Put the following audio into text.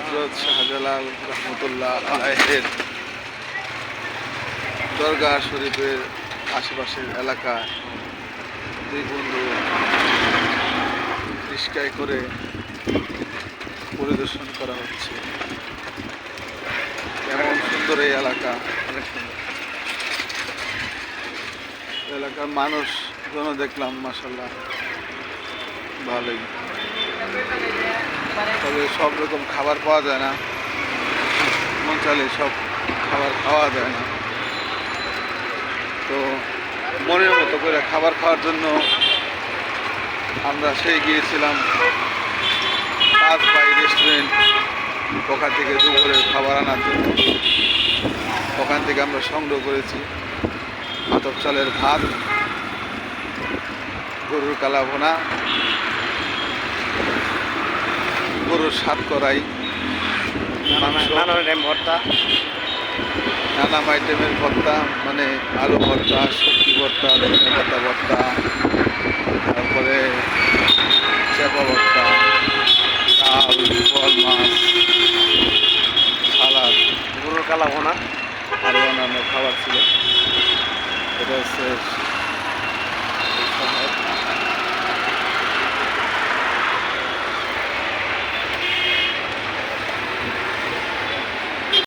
হজরত শাহজালাল রহমতুল্লাহ আলাইহির দরগা শরীফের আশেপাশের এলাকায় দুই বন্ধু রিস্কায় করে পরিদর্শন করা হচ্ছে। এমন সুন্দর এই এলাকা, অনেক সুন্দর এলাকার মানুষজন দেখলাম, মাশাআল্লাহ ভালোই। তবে সব রকম খাবার পাওয়া যায় না, মন চাইলে সব খাবার খাওয়া যায় না। তো মনের মতো করে খাবার খাওয়ার জন্য আমরা সেই গিয়েছিলাম পাঁচ ভাই রেস্টুরেন্ট, ওখান থেকে দুপুরের খাবার আনার জন্য। ওখান থেকে আমরা সংগ্রহ করেছি আতপ চালের ভাত, গরুর কালা ভুনা, গরুর সাত করাই, ভর্তা, নানান আইটেমের ভর্তা, মানে আলু ভর্তা, সবজি ভর্তা, ধনে পাতা ভর্তা, তারপরে চাপা ভর্তা, ডাল, ফল, মাছ, সালাদ, গরুর কালা ভোনা আরও অন্যান্য খাবার ছিল। এটা হচ্ছে